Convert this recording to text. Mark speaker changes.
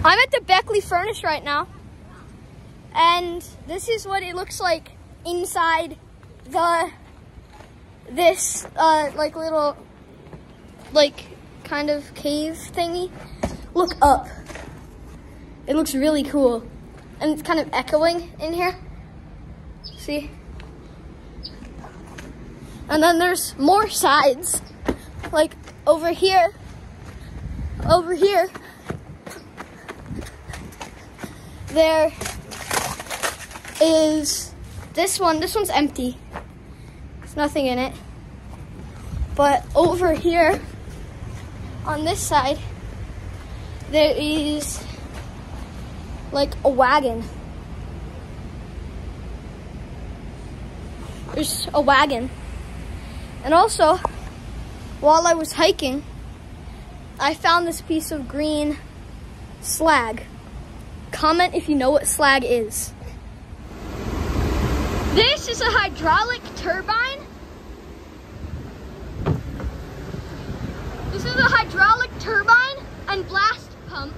Speaker 1: I'm at the Becley furnace right now, and this is what it looks like inside this like little kind of cave thingy. Look up. It looks really cool, and it's kind of echoing in here. See? And then there's more sides, like over here. There is this one. This one's empty. There's nothing in it. But over here, on this side, there is like a wagon. There's a wagon. And also, while I was hiking, I found this piece of green slag. Comment if you know what slag is. This is a hydraulic turbine. This is a hydraulic turbine and blast pump